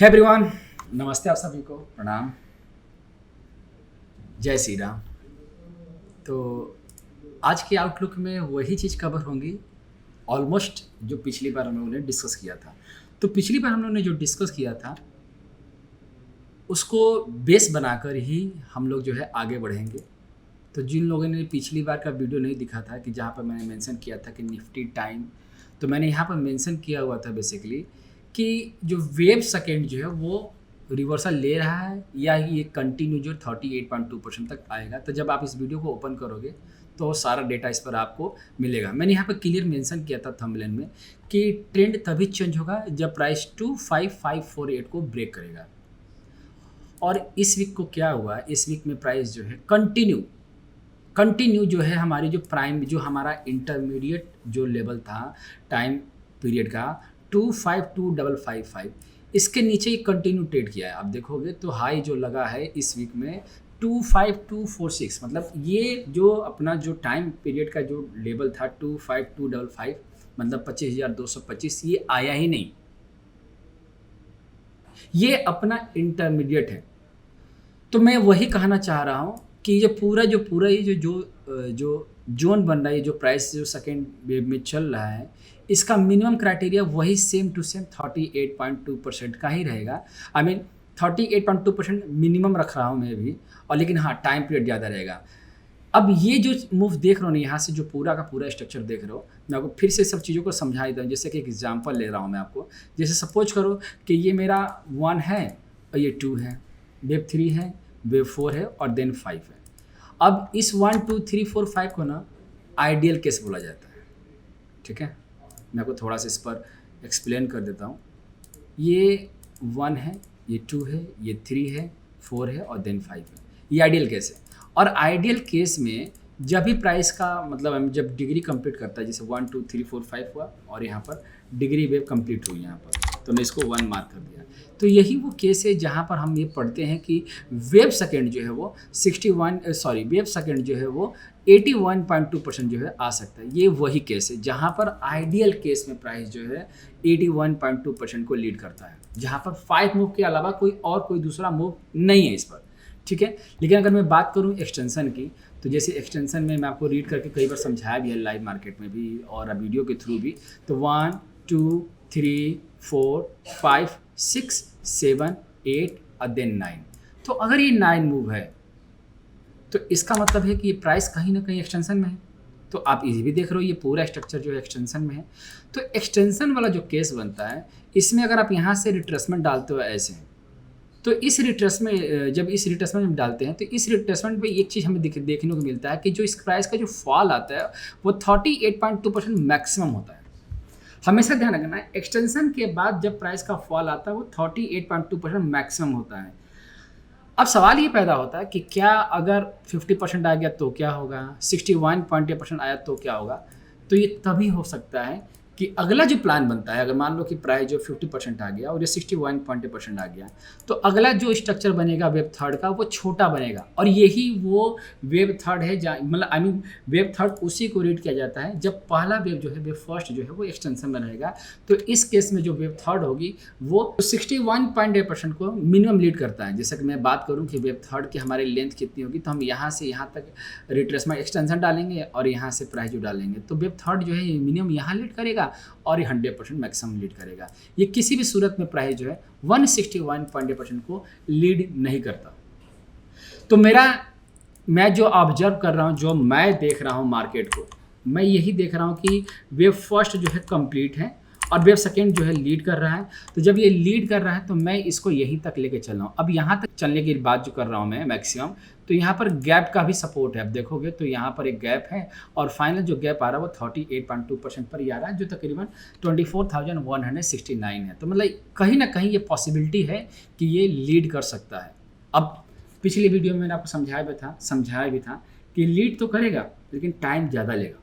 Hey everyone, नमस्ते आप सभी को, प्रणाम, जय श्री राम। तो आज के आउटलुक में वही चीज़ कवर होंगी ऑलमोस्ट जो पिछली बार हम लोगों ने डिस्कस किया था। तो पिछली बार हम लोगों ने जो डिस्कस किया था उसको बेस बनाकर ही हम लोग जो है आगे बढ़ेंगे। तो जिन लोगों ने पिछली बार का वीडियो नहीं दिखा था कि जहाँ पर मैंने मेंशन किया था कि निफ्टी टाइम, तो मैंने यहाँ पर मेंशन किया हुआ था बेसिकली कि जो वेव सेकेंड जो है वो रिवर्सल ले रहा है या ये कंटिन्यू जो 38.2% तक आएगा। तो जब आप इस वीडियो को ओपन करोगे तो सारा डेटा इस पर आपको मिलेगा। मैंने यहाँ पर क्लियर मेंशन किया था थंबनेल में कि ट्रेंड तभी चेंज होगा जब प्राइस 25548 को ब्रेक करेगा। और इस वीक को क्या हुआ, इस वीक में प्राइस जो है कंटिन्यू जो है हमारी जो प्राइम जो हमारा इंटरमीडिएट जो लेवल था टाइम पीरियड का 25255 इसके नीचे ही कंटिन्यू ट्रेड किया है। आप देखोगे तो हाई जो लगा है इस वीक में 25246, मतलब ये जो अपना जो टाइम पीरियड का जो लेवल था 25255 मतलब 25,225 ये आया ही नहीं, ये अपना इंटरमीडिएट है। तो मैं वही कहना चाह रहा हूँ कि ये पूरा ये जो जोन बन रहा है, जो प्राइस जो सेकेंड वेव में चल रहा है, इसका मिनिमम क्राइटेरिया वही सेम टू सेम 38.2% का ही रहेगा। आई मीन 38.2% मिनिमम रख रहा हूँ मैं भी, और लेकिन हाँ टाइम पीरियड ज़्यादा रहेगा। अब ये जो मूव देख रहे हो ना, यहाँ से जो पूरा का पूरा स्ट्रक्चर देख रहे हो, मैं आपको फिर से सब चीज़ों को समझा देता हूँ। जैसे कि एक एग्जांपल ले रहा हूँ मैं आपको। जैसे सपोज करो कि ये मेरा 1 है और ये 2 है, वेव 3 है, वेव 4 है और देन 5 है। अब इस 1 2 3 4 5 को ना आइडियल केस बोला जाता है। ठीक है, मैं आपको थोड़ा सा इस पर एक्सप्लेन कर देता हूँ। ये 1 है, ये 2 है, ये 3 है, 4 है और देन 5 है। ये आइडियल केस है। और आइडियल केस में जब भी प्राइस का मतलब जब डिग्री कंप्लीट करता है, जैसे 1 2 3 4 5 हुआ और यहाँ पर डिग्री वेव कंप्लीट हुई यहाँ पर, तो मैं इसको 1 मार्क कर दिया। तो यही वो केस है जहाँ पर हम ये पढ़ते हैं कि वेव सेकेंड जो है वो 81.2% जो है आ सकता है। ये वही केस है जहाँ पर आइडियल केस में प्राइस जो है 81.2% को लीड करता है, जहाँ पर 5 मूव के अलावा कोई दूसरा मूव नहीं है इस पर। ठीक है, लेकिन अगर मैं बात करूँ एक्सटेंशन की, तो जैसे एक्सटेंशन में मैं आपको रीड करके कई बार समझाया भी है लाइव मार्केट में भी और वीडियो के थ्रू भी। तो 1 2 3 4 5 6 7 8 और देन 9। तो अगर ये 9 मूव है तो इसका मतलब है कि ये प्राइस कहीं ना कहीं एक्सटेंशन में है। तो आप ये भी देख रहे हो ये पूरा स्ट्रक्चर जो है एक्सटेंशन में है। तो एक्सटेंशन वाला जो केस बनता है, इसमें अगर आप यहाँ से रिट्रेसमेंट डालते हो ऐसे, तो इस रिट्रेसमेंट जब इस रिट्रेसमेंट में डालते हैं तो इस रिट्रेसमेंट पे एक चीज़ हमें देखने को मिलता है कि जो इस प्राइस का जो फॉल आता है वो 38.2% मैक्सिमम होता है। हमेशा ध्यान रखना है, एक्सटेंशन के बाद जब प्राइस का फॉल आता है वो 38.2% मैक्सिमम होता है। अब सवाल ये पैदा होता है कि क्या अगर 50% आ गया तो क्या होगा, 61.8% आया तो क्या होगा। तो ये तभी हो सकता है कि अगला जो प्लान बनता है, अगर मान लो कि प्राइस जो 50% आ गया और ये 61.8% आ गया, तो अगला जो स्ट्रक्चर बनेगा वेव थर्ड का वो छोटा बनेगा। और यही वो वेव थर्ड है जहाँ मतलब वेव थर्ड उसी को रीड किया जाता है जब पहला वेव जो है वेव फर्स्ट जो है वो एक्सटेंशन में रहेगा। तो इस केस में जो वेव थर्ड होगी वो 61.8% को मिनिमम लीड करता है। जैसे कि मैं बात करूँ कि वेव थर्ड की हमारी लेंथ कितनी होगी, तो हम यहाँ से यहाँ तक रिट्रेसमेंट एक्सटेंशन डालेंगे और यहाँ से प्राइस जो डालेंगे, तो वेव थर्ड जो है मिनिमम यहाँ लीड करेगा और ये 100% मैक्सिमम लीड करेगा। ये किसी भी सूरत में प्राइस जो है 161.8% को लीड नहीं करता। तो मैं जो ऑब्जर्व कर रहा हूँ, जो मैं देख रहा हूँ मार्केट को, मैं यही देख रहा हूँ कि वेव फर्स्ट जो है कंप्लीट है और वेव सेकेंड जो है लीड कर रहा है। तो जब ये लीड कर रहा है तो मैं इसको यहीं तक लेके चल रहा हूँ। अब यहाँ तक चलने की बात जो कर रहा हूँ मैं मैक्सिमम, तो यहाँ पर गैप का भी सपोर्ट है। अब देखोगे तो यहाँ पर एक गैप है और फाइनल जो गैप आ रहा है वो 38.2% पर ही आ रहा है, जो तकरीबन 24,169 है। तो मतलब कहीं ना कहीं ये पॉसिबिलिटी है कि ये लीड कर सकता है। अब पिछली वीडियो में मैंने आपको समझाया भी था कि लीड तो करेगा लेकिन टाइम ज़्यादा लेगा,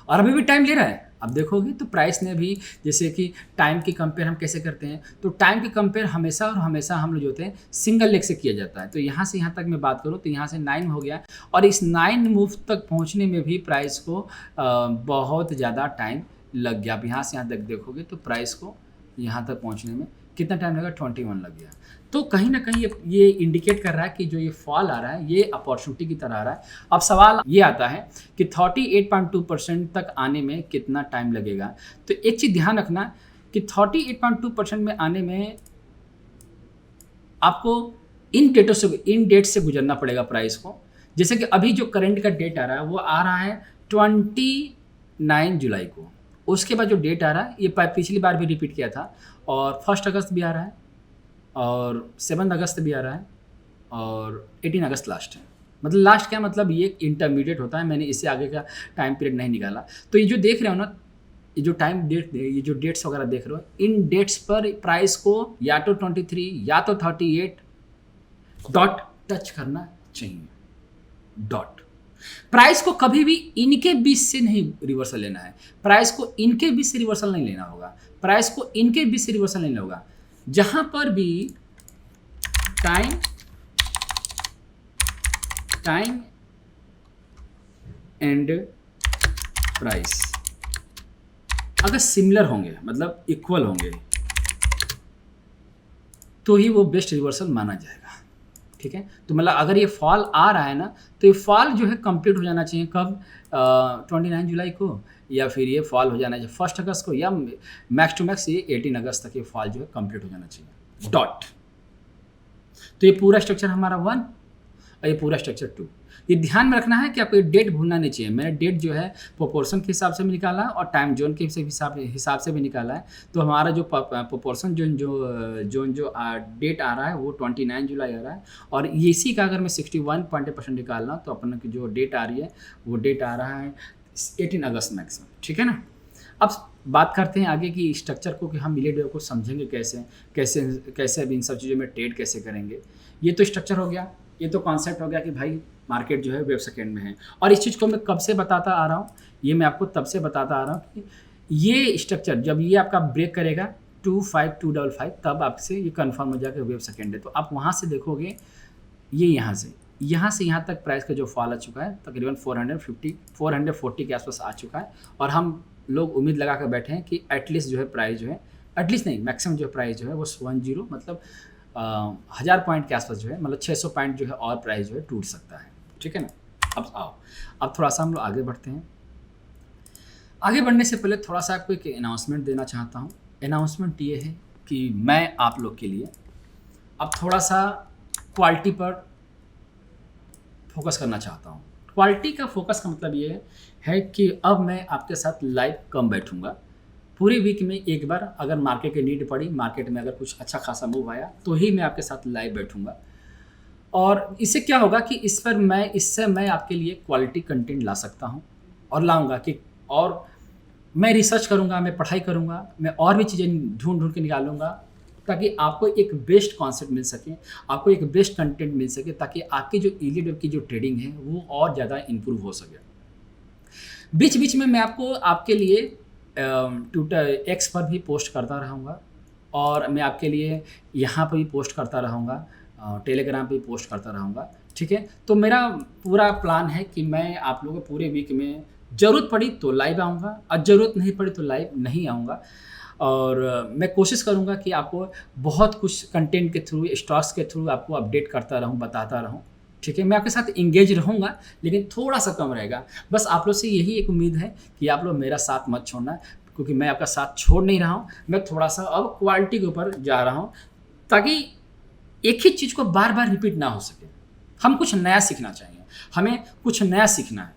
और अभी भी टाइम ले रहा है। अब देखोगे तो प्राइस ने भी, जैसे कि टाइम की कंपेयर हम कैसे करते हैं, तो टाइम की कंपेयर हमेशा हम लोग जो होते हैं सिंगल लेग से किया जाता है। तो यहाँ से यहाँ तक मैं बात करूँ तो यहाँ से 9 हो गया और इस 9 मूव तक पहुँचने में भी प्राइस को बहुत ज़्यादा टाइम लग गया। अब यहाँ से यहाँ तक देखोगे तो प्राइस को यहाँ तक पहुँचने में कितना टाइम लगा, 21 लग गया। तो कहीं ना कहीं ये इंडिकेट कर रहा है कि जो ये फॉल आ रहा है ये अपॉर्चुनिटी की तरह आ रहा है। अब सवाल ये आता है कि 38.2% तक आने में कितना टाइम लगेगा। तो एक चीज़ ध्यान रखना कि 38.2% में आने में आपको इन डेट से गुजरना पड़ेगा प्राइस को। जैसे कि अभी जो करंट का डेट आ रहा है वो आ रहा है 29 जुलाई को। उसके बाद जो डेट आ रहा है ये पिछली बार भी रिपीट किया था, और 1 अगस्त भी आ रहा है, और 7 अगस्त भी आ रहा है, और 18 अगस्त लास्ट है। मतलब लास्ट क्या मतलब, ये इंटरमीडिएट होता है। मैंने इससे आगे का टाइम पीरियड नहीं निकाला। तो ये जो देख रहे हो ना, ये जो टाइम डेट, ये जो डेट्स वगैरह देख रहे हो, इन डेट्स पर प्राइस को या तो 23 या तो 38 डॉट टच करना चाहिए। डॉट प्राइस को कभी भी इनके बीच से नहीं रिवर्सल लेना है। प्राइस को इनके बीच से रिवर्सल नहीं लेना होगा। प्राइस को इनके बीच से रिवर्सल नहीं लेना होगा। जहां पर भी टाइम एंड प्राइस अगर सिमिलर होंगे, मतलब इक्वल होंगे, तो ही वो बेस्ट रिवर्सल माना जाएगा। ठीक है, तो मतलब अगर ये फॉल आ रहा है ना, तो ये फॉल जो है कंप्लीट हो जाना चाहिए कब, 29 जुलाई को, या फिर ये फॉल हो जाना चाहिए 1 अगस्त को, या मैक्स टू मैक्स ये 18 अगस्त तक ये फॉल जो है कंप्लीट हो जाना चाहिए। डॉट। तो ये पूरा स्ट्रक्चर हमारा 1 और ये पूरा स्ट्रक्चर 2। ये ध्यान में रखना है कि आपको ये डेट भूलना नहीं चाहिए। मैंने डेट जो है प्रोपोर्शन के हिसाब से भी निकाला है और टाइम जोन के हिसाब से भी निकाला है। तो हमारा जो प्रोपोर्शन जो डेट आ रहा है वो 29 जुलाई आ रहा है, और इसी का अगर मैं 61% निकाल रहा हूँ तो अपन की जो डेट आ रही है वो डेट आ रहा है 18 अगस्त मैक्सिमम। ठीक है ना। अब बात करते हैं आगे की स्ट्रक्चर को, कि हम मिले डे को समझेंगे कैसे अब इन सब चीज़ों में ट्रेड कैसे करेंगे। ये तो स्ट्रक्चर हो गया, ये तो कॉन्सेप्ट हो गया कि भाई मार्केट जो है वेब सेकेंड में है। और इस चीज़ को मैं कब से बताता आ रहा हूँ, ये मैं आपको तब से बताता आ रहा हूँ कि ये स्ट्रक्चर जब ये आपका ब्रेक करेगा 25255 तब आपसे ये कंफर्म हो जाएगा वेब सेकेंड है। तो आप वहाँ से देखोगे ये यहाँ से यहाँ तक प्राइस का जो फॉल आ चुका है तकरीबन 440 के आसपास आ चुका है, और हम लोग उम्मीद लगा कर बैठे हैं कि एटलीस्ट जो है प्राइस जो है, एटलीस्ट नहीं मैक्सिमम जो प्राइस जो है वो 10 मतलब 1000 पॉइंट के आसपास जो है, मतलब 600 पॉइंट जो है और प्राइस जो है टूट सकता है। ठीक है ना। अब आओ, अब थोड़ा सा हम लोग आगे बढ़ते हैं। आगे बढ़ने से पहले थोड़ा सा आपको एक अनाउंसमेंट देना चाहता हूँ। अनाउंसमेंट ये है कि मैं आप लोग के लिए अब थोड़ा सा क्वालिटी पर फोकस करना चाहता हूँ। क्वालिटी का फोकस का मतलब ये है कि अब मैं आपके साथ लाइव कम बैठूंगा। पूरे वीक में एक बार अगर मार्केट की नीड पड़ी, मार्केट में अगर कुछ अच्छा खासा मूव आया तो ही मैं आपके साथ लाइव बैठूंगा। और इससे क्या होगा कि इससे मैं आपके लिए क्वालिटी कंटेंट ला सकता हूँ, और लाऊंगा कि, और मैं रिसर्च करूँगा, मैं पढ़ाई करूँगा, मैं और भी चीज़ें ढूंढ के निकालूंगा, ताकि आपको एक बेस्ट कॉन्सेप्ट मिल सके, आपको एक बेस्ट कंटेंट मिल सके, ताकि आपकी जो ईली वेब की जो ट्रेडिंग है वो और ज़्यादा इम्प्रूव हो सके। बीच बीच में मैं आपके लिए ट्विटर एक्स पर भी पोस्ट करता रहूँगा, और मैं आपके लिए यहाँ पर भी पोस्ट करता रहूँगा, टेलीग्राम पे पोस्ट करता रहूँगा। ठीक है, तो मेरा पूरा प्लान है कि मैं आप लोगों को पूरे वीक में ज़रूरत पड़ी तो लाइव आऊँगा, और ज़रूरत नहीं पड़ी तो लाइव नहीं आऊँगा। और मैं कोशिश करूँगा कि आपको बहुत कुछ कंटेंट के थ्रू, स्टॉक्स के थ्रू आपको अपडेट करता रहूँ, बताता रहूँ। ठीक है, मैं आपके साथ इंगेज रहूँगा, लेकिन थोड़ा सा कम रहेगा। बस आप लोग से यही एक उम्मीद है कि आप लोग मेरा साथ मत छोड़ना, क्योंकि मैं आपका साथ छोड़ नहीं रहा हूँ। मैं थोड़ा सा अब क्वालिटी के ऊपर जा रहा हूँ, ताकि एक ही चीज़ को बार बार रिपीट ना हो सके। हम कुछ नया सीखना चाहिए, हमें कुछ नया सीखना है,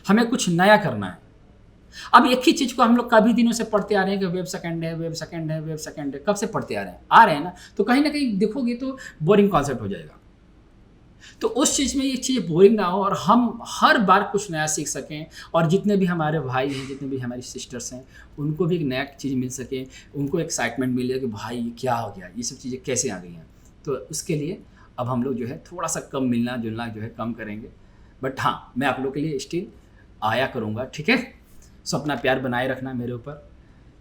हमें कुछ नया करना है। अब एक ही चीज़ को हम लोग काफ़ी दिनों से पढ़ते आ रहे हैं कि वेब सेकेंड है, वेब सेकेंड है, वेब सेकेंड है। कब से पढ़ते आ रहे हैं ना, तो कहीं ना कहीं देखोगे तो बोरिंग कॉन्सेप्ट हो जाएगा। तो उस चीज़ में ये चीज़ बोरिंग ना हो, और हम हर बार कुछ नया सीख सकें, और जितने भी हमारे भाई हैं, जितने भी हमारी सिस्टर्स हैं, उनको भी एक नया चीज़ मिल सके, उनको एक्साइटमेंट मिले कि भाई ये क्या हो गया, ये सब चीज़ें कैसे आ गई हैं। तो उसके लिए अब हम लोग जो है थोड़ा सा कम मिलना जुलना जो है कम करेंगे, बट हाँ मैं आप लोग के लिए स्टिल आया करूँगा। ठीक है, सो अपना प्यार बनाए रखना मेरे ऊपर।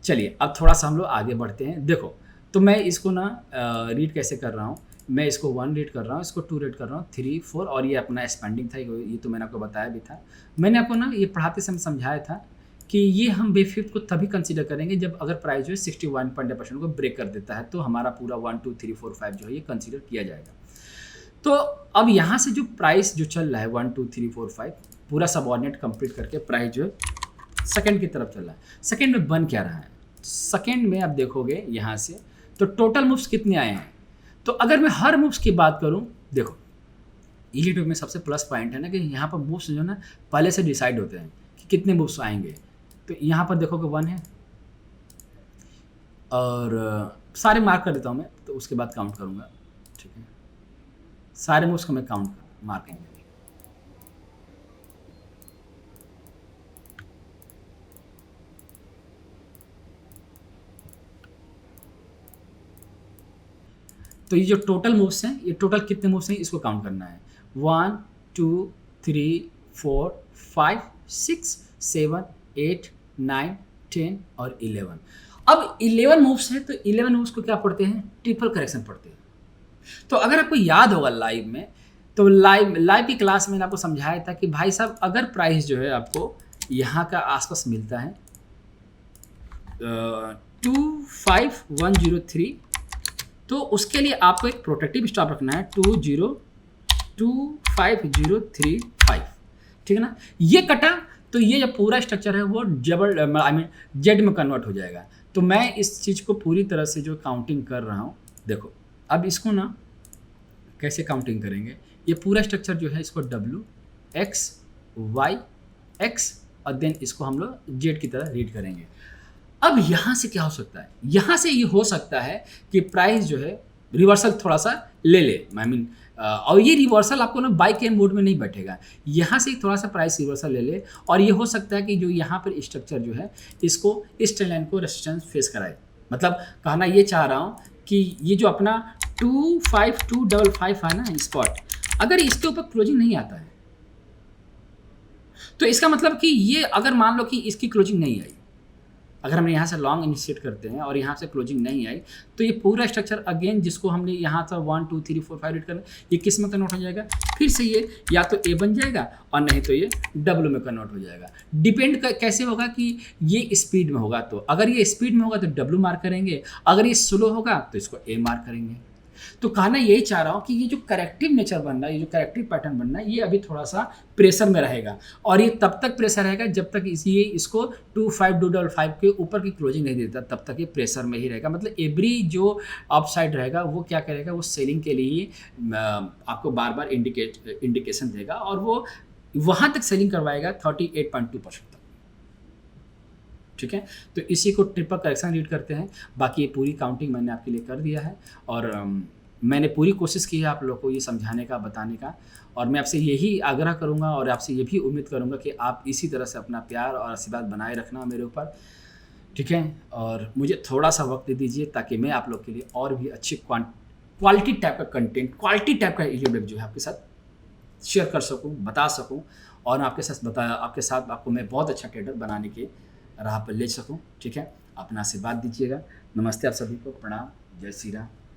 चलिए अब थोड़ा सा हम लोग आगे बढ़ते हैं। देखो, तो मैं इसको ना रीड कैसे कर रहा हूँ, मैं इसको 1 रीड कर रहा हूँ, इसको 2 रीड कर रहा हूँ, 3, 4, और ये अपना एक्सपेंडिंग था, ये तो मैंने आपको बताया भी था। मैंने आपको ना ये पढ़ाते समय समझाया था कि ये हम बेफिफ्थ को तभी कंसीडर करेंगे जब अगर प्राइस जो है 61.8% को ब्रेक कर देता है, तो हमारा पूरा 1 2 3 4 5 जो है ये कंसीडर किया जाएगा। तो अब यहाँ से जो प्राइस जो चल रहा है 1 2 3 4 5 पूरा सबऑर्डिनेट कंप्लीट करके प्राइस जो है सेकंड की तरफ चल रहा है। सेकंड में बन क्या रहा है, सेकंड में आप देखोगे यहाँ से तो टोटल मूव्स कितने आए हैं। तो अगर मैं हर मूव्स की बात करूँ, देखो ईलीट में सबसे प्लस पॉइंट है ना कि यहाँ पर मूव्स जो है ना पहले से डिसाइड होते हैं कि कितने मूव्स आएंगे। तो यहाँ पर देखो कि 1 है और सारे मार्क कर देता हूँ मैं, तो उसके बाद काउंट करूँगा, ठीक है। सारे मूव्स को मैं काउंट मार्क करेंगे। तो ये जो टोटल मूव्स हैं, ये टोटल कितने मूव्स हैं इसको काउंट करना है। 1 2 3 4 5 6 7 8 9 10 और 11। अब 11 मूव्स हैं, तो 11 मूव्स को क्या पढ़ते हैं, ट्रिपल करेक्शन पढ़ते हैं। तो अगर आपको याद होगा लाइव में, तो लाइव की क्लास में आपको समझाया था कि भाई साहब अगर प्राइस जो है आपको यहाँ का आसपास मिलता है 25103, तो उसके लिए आपको एक प्रोटेक्टिव स्टॉप रखना है 202505, ठीक है ना। ये कटा तो ये जो पूरा स्ट्रक्चर है वो जेड में कन्वर्ट हो जाएगा। तो मैं इस चीज़ को पूरी तरह से जो काउंटिंग कर रहा हूँ, देखो अब इसको ना कैसे काउंटिंग करेंगे, ये पूरा स्ट्रक्चर जो है इसको W X Y X और देन इसको हम लोग जेड की तरह रीड करेंगे। अब यहाँ से क्या हो सकता है, यहाँ से ये हो सकता है कि प्राइस जो है रिवर्सल थोड़ा सा ले ले, और ये रिवर्सल आपको ना बाई कैन मोड में नहीं बैठेगा, यहाँ से थोड़ा सा प्राइस रिवर्सल ले ले, और ये हो सकता है कि जो यहाँ पर स्ट्रक्चर जो है इसको इस ट्रेंड लाइन को रेजिस्टेंस फेस कराए। मतलब कहना ये चाह रहा हूँ कि ये जो अपना 25255 है ना स्पॉट, अगर इसके ऊपर क्लोजिंग नहीं आता है तो इसका मतलब कि ये अगर मान लो कि इसकी क्लोजिंग नहीं आई, अगर हमने यहाँ से लॉन्ग इनिशिएट करते हैं और यहाँ से क्लोजिंग नहीं आई, तो ये पूरा स्ट्रक्चर अगेन जिसको हमने यहाँ से 1 2 3 4 5 रीड करना, ये किस में कन्वर्ट हो जाएगा, फिर से ये या तो ए बन जाएगा और नहीं तो ये डब्ल्यू में कन्वर्ट हो जाएगा। डिपेंड कैसे होगा कि ये स्पीड में होगा, तो अगर ये स्पीड में होगा तो डब्ल्यू मार्क करेंगे, अगर ये स्लो होगा तो इसको ए मार्क करेंगे। तो कहना यही चाह रहा हूँ कि ये जो करेक्टिव नेचर बन रहा है, ये जो करेक्टिव पैटर्न बन रहा है, ये अभी थोड़ा सा प्रेशर में रहेगा, और ये तब तक प्रेशर रहेगा जब तक इसको 25255 के ऊपर की क्लोजिंग नहीं देता, तब तक ये प्रेशर में ही रहेगा। मतलब एवरी जो अपसाइड रहेगा वो क्या करेगा, वो सेलिंग के लिए आपको बार बार इंडिकेशन देगा, और वो वहाँ तक सेलिंग करवाएगा 38.2% तक, ठीक है। तो इसी को ट्रिपल करेक्शन रीड करते हैं। बाकी ये पूरी काउंटिंग मैंने आपके लिए कर दिया है, और मैंने पूरी कोशिश की है आप लोगों को ये समझाने का, बताने का, और मैं आपसे यही आग्रह करूंगा और आपसे ये भी उम्मीद करूंगा कि आप इसी तरह से अपना प्यार और आशीर्वाद बनाए रखना मेरे ऊपर, ठीक है। और मुझे थोड़ा सा वक्त दे दीजिए ताकि मैं आप लोग के लिए और भी अच्छी क्वालिटी टाइप का कंटेंट, क्वालिटी टाइप का ईलियोब्लेक जो है आपके साथ शेयर कर सकूँ, बता सकूँ, और आपके साथ आपको मैं बहुत अच्छा ट्रेडर बनाने के राह पर ले सकूँ, ठीक है। अपना आशीर्वाद दीजिएगा। नमस्ते आप सभी को, प्रणाम, जय श्री राम।